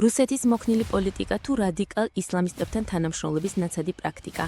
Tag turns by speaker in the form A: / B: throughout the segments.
A: რუსეთის მოქნილი პოლიტიკა თუ რადიკალ ისლამისტებთან თანამშრომლობის ნაცადი პრაქტიკა.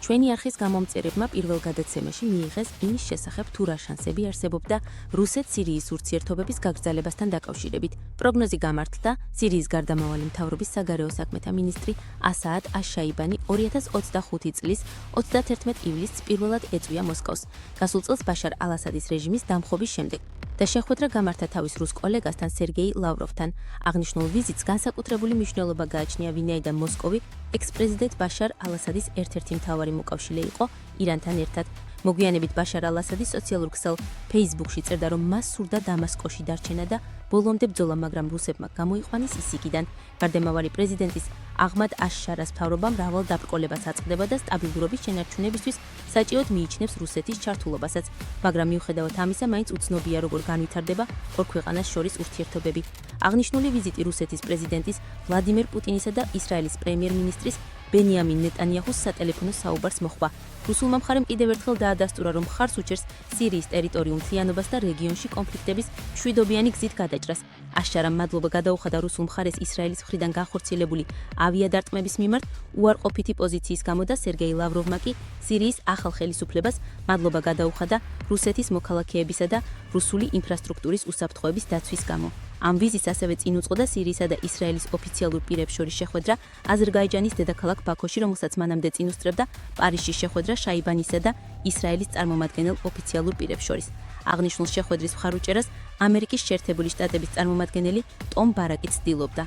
A: ჩვენი არხის გამომწერებმა პირველ გადაცემაში მიიღეს იმის შესახებ, თუ რა შანსები არსებობდა რუსეთ-სირიის ურთიერთობების გაგრძელებასთან დაკავშირებით. პროგნოზი გამართლდა სირიის გარდამავალი მთავრობის საგარეო საქმეთა მინისტრი ასაად აშ-შაიბანი 2025 წლის 31 ივლისს პირველად ეწვია მოსკოვს, გასულ წელს ბაშარ ალ-ასადის რეჟიმის დამხობის შემდეგ. და შეხვედრა გამართა თავის რუს კოლეგასთან სერგეი ლავროვთან. აღნიშნულ ვიზიტს განსაკუთრებული მნიშვნელობა გააჩნია, ვინაიდან მოსკოვი ექს-პრეზიდენტ ბაშარ ალ-ასადის ერთ-ერთი მთავარი მოკავშირე იყო ირანთან ერთად. მოგვიანებით ბაშარ ალ-ასადი სოციალურ ქსელ Facebook-ში წერდა, რომ მას სურდა დამასკოში დარჩენა და ბოლომდე ბრძოლა, მაგრამ რუსებმა გამოიყვანეს ის იქიდან. გარდამავალი პრეზიდენტის აღმად აშ-შარას მთავრობა მრავალ დაბრკოლებას აწყდება და სტაბილურობის შენარჩუნებისთვის საჭიროდ მიიჩნევს რუსეთის ჩართულობასაც, მაგრამ მიუხედავად ამისა, მაინც უცნობია, როგორ განვითარდება ორ ქვეყანას შორის ურთიერთობები. აღნიშნული ვიზიტი რუსეთის პრეზიდენტის ვლადიმერ პუტინისა და ისრაელის პრემიერ-მინისტრის ბენიამინ ნეტანიაჰუს სატელეფონო საუბარს მოჰყვა. რუსულმა მხარემ კიდევ ერთხელ დაადასტურა, რომ მხარს უჭერს სირიის ტერიტორიულ მთლიანობას და რეგიონში კონფლიქტების მშვიდობიანი გზით გადაჭრას. აშ-შარამ მადლობა გადაუხადა რუსულ მხარეს ისრაელის მხრიდან განხორციელებული ავიადარტყმების მიმართ უარყოფითი პოზიციის გამო და სერგეი ლავროვმა კი სირიის ახალ ხელისუფლებას მადლობა გადაუხადა რუსეთის მოქალაქეებისა და რუსული ინფრასტრუქტურის უსაფრთხოების დაცვის გამო. ამ ვიზიტს ასევე წინ უძღოდა სირიისა და ისრაელის ოფიციალურ პირებს შორის შეხვედრა აზერბაიჯანის დედაქალაქ ბაქოში, რომელსაც მანამდე წინ უსწრებდა პარიზში შეხვედრა შაიბანისა და ისრაელის წარმომადგენელ ოფიციალურ პირებს შორის. აღნიშნულ შეხვედრის მხარუჭერას ამერიკის შეერთებული შტატების წარმომადგენელი ტომ ბარაკი ცდილობდა.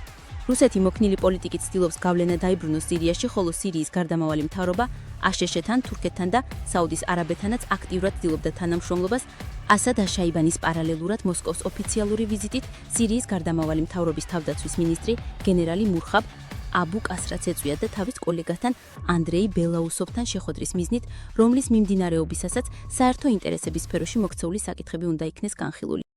A: რუსეთი მოქნილი პოლიტიკით ცდილობს გავლენა დაიბრუნოს სირიაში, ხოლო სირიის გარდამავალი მთავრობა აშშ-თან, თურქეთთან და საუდის არაბეთანაც აქტიურად ცდილობდა თანამშრომლობას. ასად აშ-შაიბანის პარალელურად მოსკოვს ოფიციალური ვიზიტით სირიის გარდამავალი მთავრობის თავდაცვის მინისტრი გენერალი მურხაბ აბუ კასრაც ეწვია და თავის კოლეგასთან ანდრეი ბელაუსოვთან შეხვედრის მიზნით, რომლის მიმდინარეობისასაც საერთო ინტერესების სფეროში მოქცეული საკითხები უნდა იქნეს განხილული.